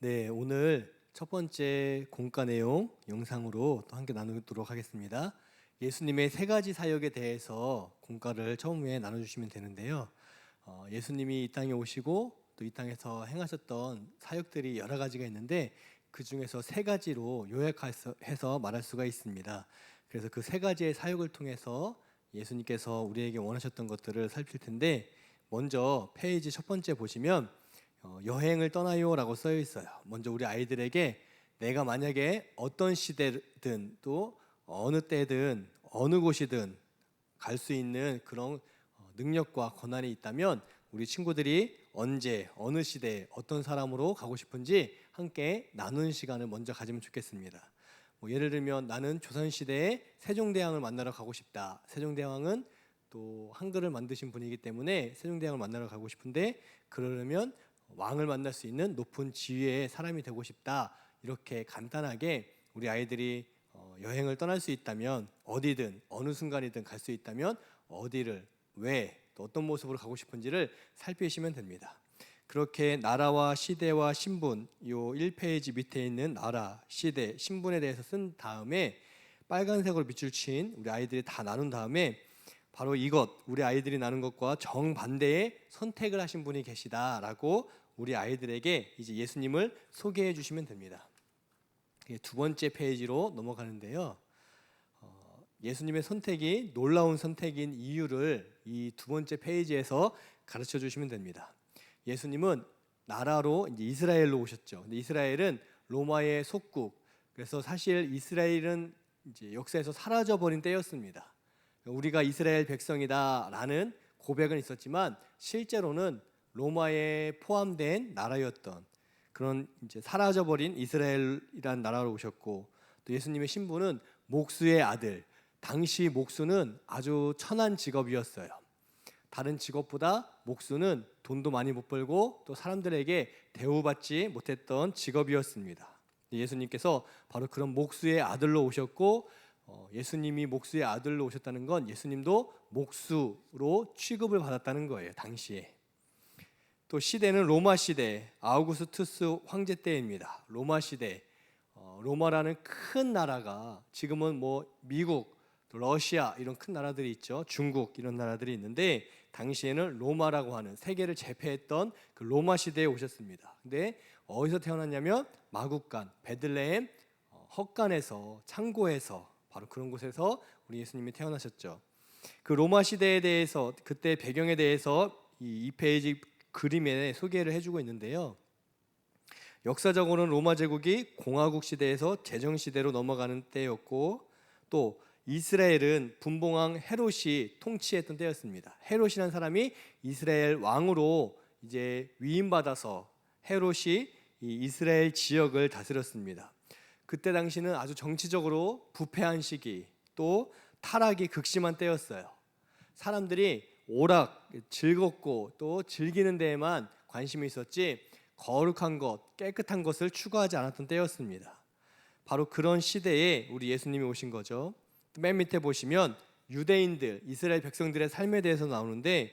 네, 오늘 첫 번째 공과 내용 영상으로 또 함께 나누도록 하겠습니다. 예수님의 세 가지 사역에 대해서 공과를 처음에 나눠주시면 되는데요. 예수님이 이 땅에 오시고 또 이 땅에서 행하셨던 사역들이 여러 가지가 있는데 그 중에서 세 가지로 요약해서 말할 수가 있습니다. 그래서 그 세 가지의 사역을 통해서 예수님께서 우리에게 원하셨던 것들을 살필 텐데, 먼저 페이지 첫 번째 보시면 여행을 떠나요라고 쓰여 있어요. 먼저 우리 아이들에게 내가 만약에 어떤 시대든 또 어느 때든 어느 곳이든 갈 수 있는 그런 능력과 권한이 있다면 우리 친구들이 언제 어느 시대에 어떤 사람으로 가고 싶은지 함께 나누는 시간을 먼저 가지면 좋겠습니다. 예를 들면 나는 조선시대에 세종대왕을 만나러 가고 싶다. 세종대왕은 또 한글을 만드신 분이기 때문에 세종대왕을 만나러 가고 싶은데, 그러려면 왕을 만날 수 있는 높은 지위의 사람이 되고 싶다. 이렇게 간단하게 우리 아이들이 여행을 떠날 수 있다면, 어디든 어느 순간이든 갈 수 있다면 어디를, 왜, 또 어떤 모습으로 가고 싶은지를 살피시면 됩니다. 그렇게 나라와 시대와 신분, 요 1페이지 밑에 있는 나라, 시대, 신분에 대해서 쓴 다음에 빨간색으로 밑줄 친 우리 아이들이 다 나눈 다음에 바로 이것, 우리 아이들이 나눈 것과 정반대의 선택을 하신 분이 계시다라고 우리 아이들에게 이제 예수님을 소개해 주시면 됩니다. 두 번째 페이지로 넘어가는데요. 예수님의 선택이 놀라운 선택인 이유를 이 두 번째 페이지에서 가르쳐 주시면 됩니다. 예수님은 나라로 이제 이스라엘로 오셨죠. 근데 이스라엘은 로마의 속국. 그래서 사실 이스라엘은 이제 역사에서 사라져 버린 때였습니다. 우리가 이스라엘 백성이다라는 고백은 있었지만 실제로는 로마에 포함된 나라였던 그런 이제 사라져 버린 이스라엘이라는 나라로 오셨고, 또 예수님의 신분은 목수의 아들. 당시 목수는 아주 천한 직업이었어요. 다른 직업보다 목수는 돈도 많이 못 벌고 또 사람들에게 대우받지 못했던 직업이었습니다. 예수님께서 바로 그런 목수의 아들로 오셨고, 예수님이 목수의 아들로 오셨다는 건 예수님도 목수로 취급을 받았다는 거예요, 당시에. 또 시대는 로마 시대, 아우구스투스 황제 때입니다. 로마 시대, 로마라는 큰 나라가, 지금은 미국, 러시아 이런 큰 나라들이 있죠. 중국 이런 나라들이 있는데 당시에는 로마라고 하는 세계를 제패했던 그 로마 시대에 오셨습니다. 근데 어디서 태어났냐면 마국간, 베들레헴 헛간에서, 창고에서, 바로 그런 곳에서 우리 예수님이 태어나셨죠. 그 로마 시대에 대해서, 그때 배경에 대해서 이 2페이지 그림에 소개를 해주고 있는데요. 역사적으로는 로마 제국이 공화국 시대에서 제정 시대로 넘어가는 때였고, 또 이스라엘은 분봉왕 헤롯이 통치했던 때였습니다. 헤롯이라는 사람이 이스라엘 왕으로 이제 위임받아서 헤롯이 이 이스라엘 지역을 다스렸습니다. 그때 당시는 아주 정치적으로 부패한 시기, 또 타락이 극심한 때였어요. 사람들이 오락, 즐겁고 또 즐기는 데에만 관심이 있었지 거룩한 것, 깨끗한 것을 추구하지 않았던 때였습니다. 바로 그런 시대에 우리 예수님이 오신 거죠. 맨 밑에 보시면 유대인들, 이스라엘 백성들의 삶에 대해서 나오는데,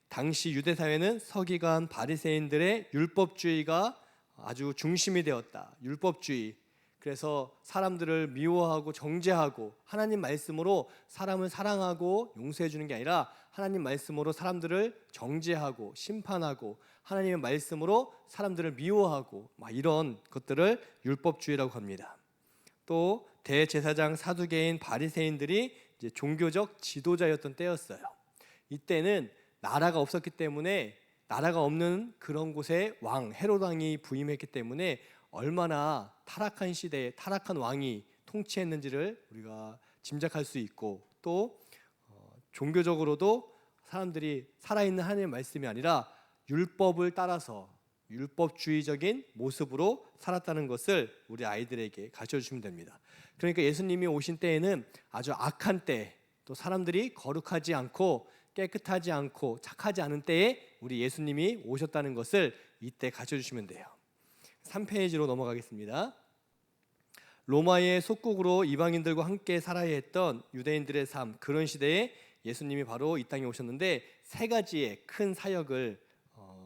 당시 유대 사회는 서기관, 바리새인들의 율법주의가 아주 중심이 되었다. 율법주의. 그래서 사람들을 미워하고 정죄하고 하나님 말씀으로 사람을 사랑하고 용서해 주는 게 아니라 하나님 말씀으로 사람들을 정죄하고 심판하고 하나님의 말씀으로 사람들을 미워하고 이런 것들을 율법주의라고 합니다. 또 대제사장, 사두개인, 바리새인들이 이제 종교적 지도자였던 때였어요. 이때는 나라가 없었기 때문에, 나라가 없는 그런 곳에 왕 헤롯 왕이 부임했기 때문에 얼마나 타락한 시대에 타락한 왕이 통치했는지를 우리가 짐작할 수 있고, 또 종교적으로도 사람들이 살아있는 하나님의 말씀이 아니라 율법을 따라서 율법주의적인 모습으로 살았다는 것을 우리 아이들에게 가르쳐 주시면 됩니다. 그러니까 예수님이 오신 때에는 아주 악한 때, 또 사람들이 거룩하지 않고 깨끗하지 않고 착하지 않은 때에 우리 예수님이 오셨다는 것을 이때 가르쳐 주시면 돼요. 3페이지로 넘어가겠습니다. 로마의 속국으로 이방인들과 함께 살아야 했던 유대인들의 삶, 그런 시대에 예수님이 바로 이 땅에 오셨는데 세 가지의 큰 사역을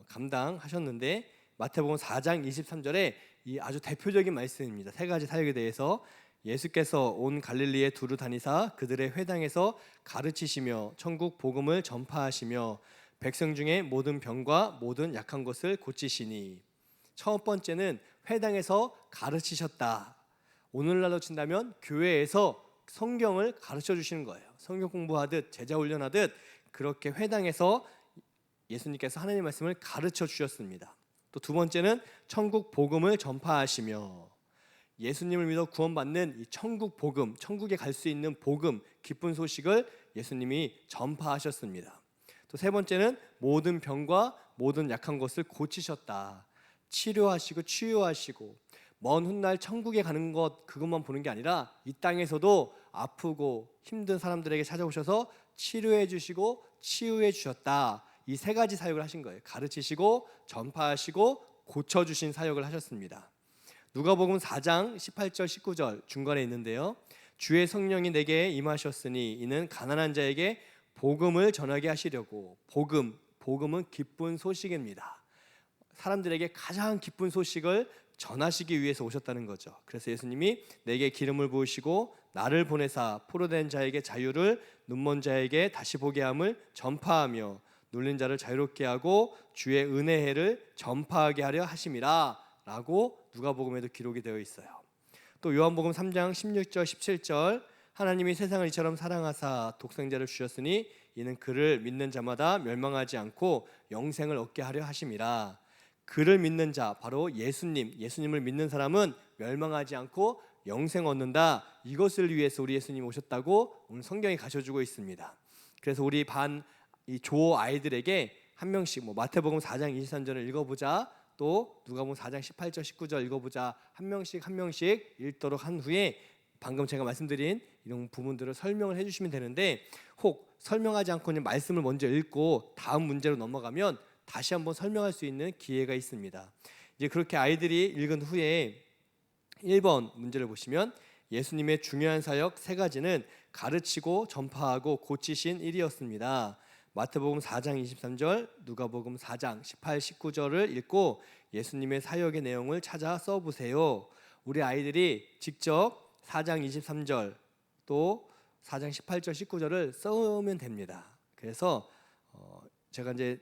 감당하셨는데, 마태복음 4장 23절에 이 아주 대표적인 말씀입니다. 세 가지 사역에 대해서 예수께서 온 갈릴리에 두루 다니사 그들의 회당에서 가르치시며 천국 복음을 전파하시며 백성 중에 모든 병과 모든 약한 것을 고치시니. 첫 번째는 회당에서 가르치셨다. 오늘날로 친다면 교회에서 성경을 가르쳐 주시는 거예요. 성경 공부하듯 제자 훈련하듯 그렇게 회당에서 예수님께서 하나님의 말씀을 가르쳐 주셨습니다. 또 두 번째는 천국 복음을 전파하시며, 예수님을 믿어 구원받는 이 천국 복음, 천국에 갈 수 있는 복음, 기쁜 소식을 예수님이 전파하셨습니다. 또 세 번째는 모든 병과 모든 약한 것을 고치셨다. 치료하시고 치유하시고, 먼 훗날 천국에 가는 것 그것만 보는 게 아니라 이 땅에서도 아프고 힘든 사람들에게 찾아오셔서 치료해 주시고 치유해 주셨다. 이 세 가지 사역을 하신 거예요. 가르치시고 전파하시고 고쳐주신 사역을 하셨습니다. 누가복음 4장 18절 19절 중간에 있는데요. 주의 성령이 내게 임하셨으니 이는 가난한 자에게 복음을 전하게 하시려고. 복음은 기쁜 소식입니다. 사람들에게 가장 기쁜 소식을 전하시기 위해서 오셨다는 거죠. 그래서 예수님이 내게 기름을 부으시고 나를 보내사 포로된 자에게 자유를, 눈먼 자에게 다시 보게 함을 전파하며 눌린 자를 자유롭게 하고 주의 은혜의 해를 전파하게 하려 하심이라 라고 누가복음에도 기록이 되어 있어요. 또 요한복음 3장 16절 17절 하나님이 세상을 이처럼 사랑하사 독생자를 주셨으니 이는 그를 믿는 자마다 멸망하지 않고 영생을 얻게 하려 하심이라. 그를 믿는 자, 바로 예수님을 믿는 사람은 멸망하지 않고 영생 얻는다. 이것을 위해서 우리 예수님이 오셨다고 오늘 성경이 가르쳐주고 있습니다. 그래서 우리 반 이 조 아이들에게 한 명씩 마태복음 4장 23절을 읽어보자, 또 누가복음 4장 18절 19절 읽어보자, 한 명씩 읽도록 한 후에 방금 제가 말씀드린 이런 부분들을 설명을 해주시면 되는데, 혹 설명하지 않고 그냥 말씀을 먼저 읽고 다음 문제로 넘어가면 다시 한번 설명할 수 있는 기회가 있습니다. 이제 그렇게 아이들이 읽은 후에 1번 문제를 보시면 예수님의 중요한 사역 세 가지는 가르치고 전파하고 고치신 일이었습니다. 마태복음 4장 23절, 누가복음 4장 18, 19절을 읽고 예수님의 사역의 내용을 찾아 써보세요. 우리 아이들이 직접 4장 23절 또 4장 18절, 19절을 써오면 됩니다. 그래서 제가 이제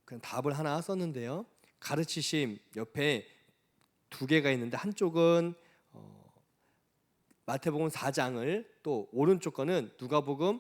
그냥 답을 하나 썼는데요. 가르치심 옆에 두 개가 있는데 한쪽은 마태복음 4장을, 또 오른쪽 거는 누가복음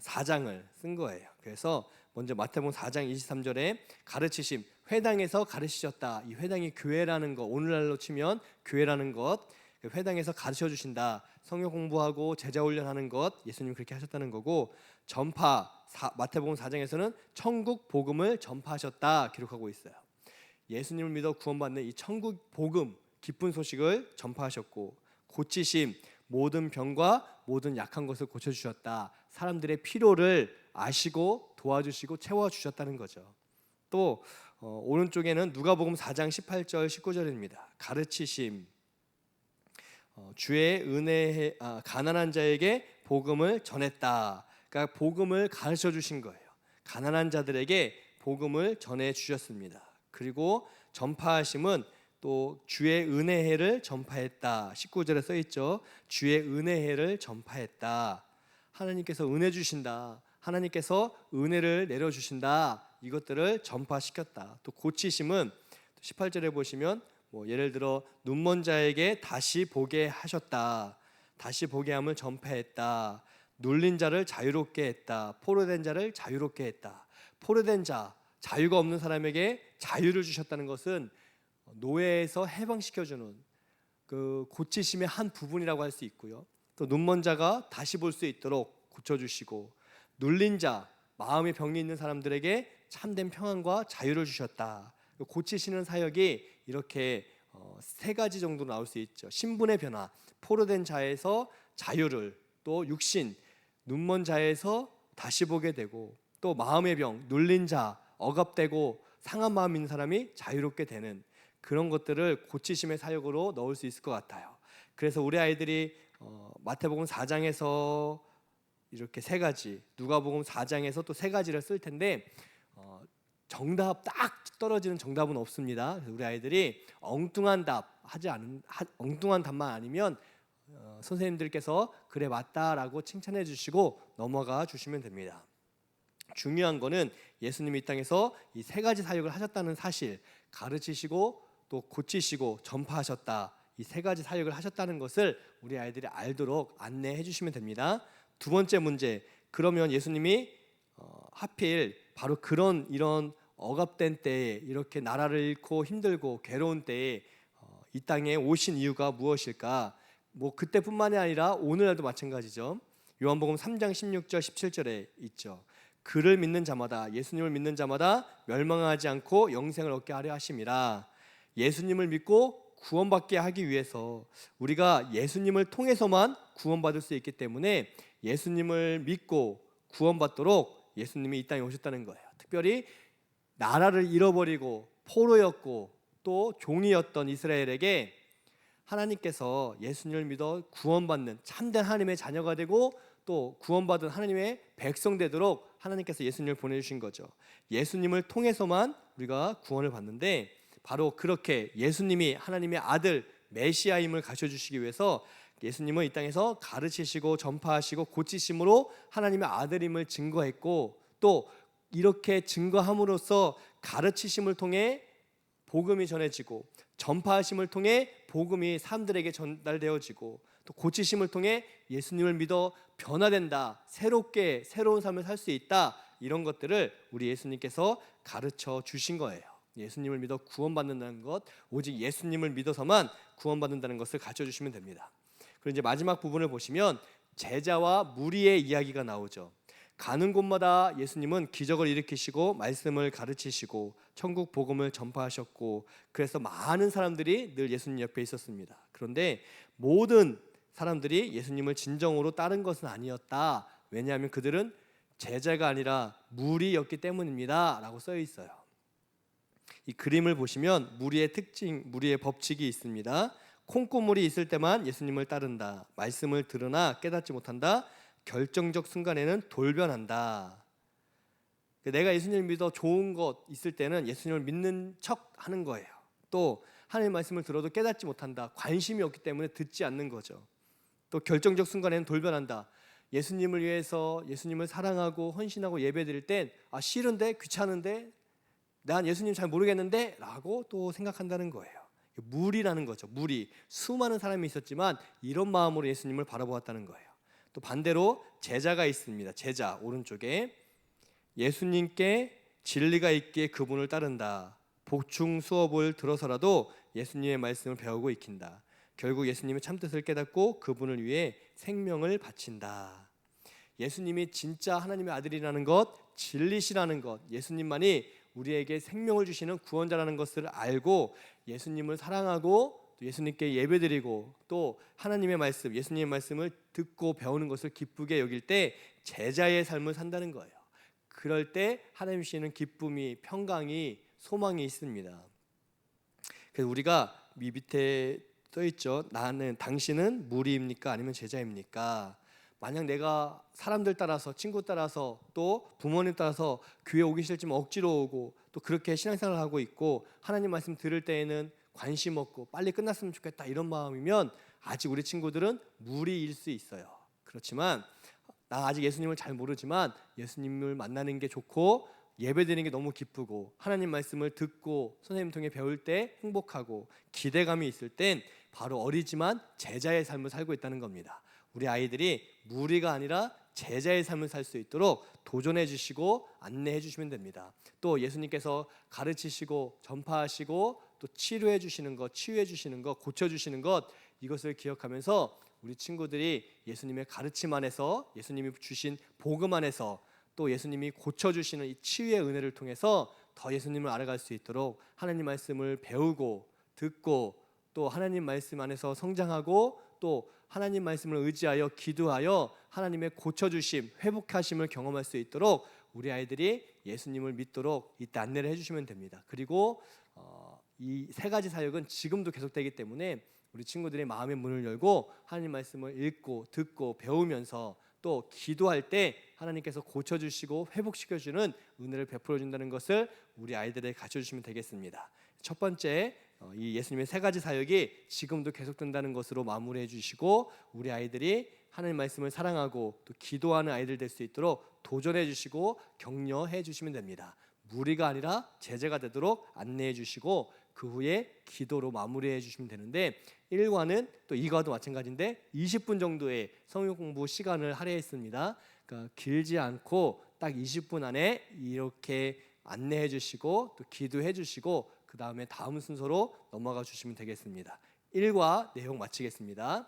4장을 쓴 거예요. 그래서 먼저 마태복음 4장 23절에 가르치심, 회당에서 가르치셨다. 이 회당이 교회라는 것, 오늘날로 치면 교회라는 것, 회당에서 가르쳐 주신다. 성경 공부하고 제자 훈련하는 것, 예수님 그렇게 하셨다는 거고, 전파, 마태복음 4장에서는 천국 복음을 전파하셨다 기록하고 있어요. 예수님을 믿어 구원받는 이 천국 복음, 기쁜 소식을 전파하셨고, 고치심, 모든 병과 모든 약한 것을 고쳐주셨다. 사람들의 필요를 아시고 도와주시고 채워주셨다는 거죠. 또 오른쪽에는 누가복음 4장 18절 19절입니다. 가르치심, 주의 은혜에 가난한 자에게 복음을 전했다. 그러니까 복음을 가르쳐 주신 거예요. 가난한 자들에게 복음을 전해 주셨습니다. 그리고 전파하심은 또 주의 은혜해를 전파했다. 19절에 써 있죠. 주의 은혜해를 전파했다. 하나님께서 은혜 주신다. 하나님께서 은혜를 내려 주신다. 이것들을 전파시켰다. 또 고치심은 18절에 보시면 예를 들어 눈먼 자에게 다시 보게 하셨다. 다시 보게 함을 전파했다. 눌린 자를 자유롭게 했다. 포로된 자를 자유롭게 했다. 포로된 자, 자유가 없는 사람에게 자유를 주셨다는 것은 노예에서 해방시켜주는 그 고치심의 한 부분이라고 할 수 있고요. 또 눈먼 자가 다시 볼 수 있도록 고쳐주시고, 눌린 자, 마음의 병이 있는 사람들에게 참된 평안과 자유를 주셨다. 고치시는 사역이 이렇게 세 가지 정도 나올 수 있죠. 신분의 변화, 포로된 자에서 자유를, 또 육신, 눈먼 자에서 다시 보게 되고, 또 마음의 병, 눌린 자, 억압되고 상한 마음 있는 사람이 자유롭게 되는 그런 것들을 고치심의 사역으로 넣을 수 있을 것 같아요. 그래서 우리 아이들이 마태복음 4장에서 이렇게 세 가지, 누가복음 4장에서 또 세 가지를 쓸 텐데 정답 딱 떨어지는 정답은 없습니다. 그래서 우리 아이들이 엉뚱한 답만 아니면 선생님들께서 그래 맞다라고 칭찬해 주시고 넘어가 주시면 됩니다. 중요한 거는 예수님이 이 땅에서 이 세 가지 사역을 하셨다는 사실, 가르치시고 또 고치시고 전파하셨다, 이 세 가지 사역을 하셨다는 것을 우리 아이들이 알도록 안내해 주시면 됩니다. 두 번째 문제, 그러면 예수님이 하필 바로 이런 억압된 때에, 이렇게 나라를 잃고 힘들고 괴로운 때에 이 땅에 오신 이유가 무엇일까? 그때뿐만이 아니라 오늘날도 마찬가지죠. 요한복음 3장 16절 17절에 있죠. 그를 믿는 자마다, 예수님을 믿는 자마다 멸망하지 않고 영생을 얻게 하려 하심이라. 예수님을 믿고 구원받게 하기 위해서, 우리가 예수님을 통해서만 구원받을 수 있기 때문에 예수님을 믿고 구원받도록 예수님이 이 땅에 오셨다는 거예요. 특별히 나라를 잃어버리고 포로였고 또 종이었던 이스라엘에게 하나님께서 예수님을 믿어 구원받는 참된 하나님의 자녀가 되고 또 구원받은 하나님의 백성 되도록 하나님께서 예수님을 보내주신 거죠. 예수님을 통해서만 우리가 구원을 받는데, 바로 그렇게 예수님이 하나님의 아들 메시아임을 가르쳐주시기 위해서 예수님은 이 땅에서 가르치시고 전파하시고 고치심으로 하나님의 아들임을 증거했고, 또 이렇게 증거함으로써 가르치심을 통해 복음이 전해지고, 전파하심을 통해 복음이 사람들에게 전달되어지고, 또 고치심을 통해 예수님을 믿어 변화된다, 새로운 삶을 살 수 있다, 이런 것들을 우리 예수님께서 가르쳐 주신 거예요. 예수님을 믿어 구원받는다는 것, 오직 예수님을 믿어서만 구원받는다는 것을 가르쳐 주시면 됩니다. 그리고 이제 마지막 부분을 보시면 제자와 무리의 이야기가 나오죠. 가는 곳마다 예수님은 기적을 일으키시고 말씀을 가르치시고 천국 복음을 전파하셨고, 그래서 많은 사람들이 늘 예수님 옆에 있었습니다. 그런데 모든 사람들이 예수님을 진정으로 따른 것은 아니었다. 왜냐하면 그들은 제자가 아니라 무리였기 때문입니다 라고 써 있어요. 이 그림을 보시면 무리의 특징, 무리의 법칙이 있습니다. 콩고물이 있을 때만 예수님을 따른다. 말씀을 들으나 깨닫지 못한다. 결정적 순간에는 돌변한다. 내가 예수님을 믿어 좋은 것 있을 때는 예수님을 믿는 척 하는 거예요. 또 하나님의 말씀을 들어도 깨닫지 못한다. 관심이 없기 때문에 듣지 않는 거죠. 또 결정적 순간에는 돌변한다. 예수님을 위해서, 예수님을 사랑하고 헌신하고 예배드릴 땐 싫은데, 귀찮은데, 난 예수님 잘 모르겠는데 라고 또 생각한다는 거예요. 무리라는 거죠. 무리. 수많은 사람이 있었지만 이런 마음으로 예수님을 바라보았다는 거예요. 또 반대로 제자가 있습니다. 제자 오른쪽에 예수님께 진리가 있기에 그분을 따른다. 복중 수업을 들어서라도 예수님의 말씀을 배우고 익힌다. 결국 예수님의 참뜻을 깨닫고 그분을 위해 생명을 바친다. 예수님이 진짜 하나님의 아들이라는 것, 진리시라는 것, 예수님만이 우리에게 생명을 주시는 구원자라는 것을 알고 예수님을 사랑하고 또 예수님께 예배드리고 또 하나님의 말씀, 예수님의 말씀을 듣고 배우는 것을 기쁘게 여길 때 제자의 삶을 산다는 거예요. 그럴 때 하나님 주시는 기쁨이, 평강이, 소망이 있습니다. 그래서 우리가 이 밑에 써 있죠. 당신은 무리입니까? 아니면 제자입니까? 만약 내가 사람들 따라서, 친구 따라서, 또 부모님 따라서 교회 오기 싫지만 억지로 오고 또 그렇게 신앙생활을 하고 있고 하나님 말씀 들을 때에는 관심 없고 빨리 끝났으면 좋겠다, 이런 마음이면 아직 우리 친구들은 무리일 수 있어요. 그렇지만 나 아직 예수님을 잘 모르지만 예수님을 만나는 게 좋고 예배드리는 게 너무 기쁘고 하나님 말씀을 듣고 선생님 통해 배울 때 행복하고 기대감이 있을 땐 바로 어리지만 제자의 삶을 살고 있다는 겁니다. 우리 아이들이 무리가 아니라 제자의 삶을 살 수 있도록 도전해 주시고 안내해 주시면 됩니다. 또 예수님께서 가르치시고 전파하시고 또 치료해 주시는 것, 치유해 주시는 것, 고쳐 주시는 것, 이것을 기억하면서 우리 친구들이 예수님의 가르침 안에서, 예수님이 주신 복음 안에서, 또 예수님이 고쳐주시는 이 치유의 은혜를 통해서 더 예수님을 알아갈 수 있도록 하나님 말씀을 배우고 듣고 또 하나님 말씀 안에서 성장하고 또 하나님 말씀을 의지하여 기도하여 하나님의 고쳐주심, 회복하심을 경험할 수 있도록 우리 아이들이 예수님을 믿도록 이때 안내를 해주시면 됩니다. 그리고 이 세 가지 사역은 지금도 계속되기 때문에 우리 친구들의 마음의 문을 열고 하나님 말씀을 읽고 듣고 배우면서 또 기도할 때 하나님께서 고쳐주시고 회복시켜주는 은혜를 베풀어준다는 것을 우리 아이들에게 가르쳐주시면 되겠습니다. 첫 번째, 이 예수님의 세 가지 사역이 지금도 계속된다는 것으로 마무리해 주시고 우리 아이들이 하나님 말씀을 사랑하고 또 기도하는 아이들 될 수 있도록 도전해 주시고 격려해 주시면 됩니다. 무리가 아니라 제자가 되도록 안내해 주시고 그 후에 기도로 마무리해 주시면 되는데 1과는 또 2과도 마찬가지인데 20분 정도의 성경 공부 시간을 할애했습니다. 그러니까 길지 않고 딱 20분 안에 이렇게 안내해 주시고 또 기도해 주시고 그 다음에 다음 순서로 넘어가 주시면 되겠습니다. 1과 내용 마치겠습니다.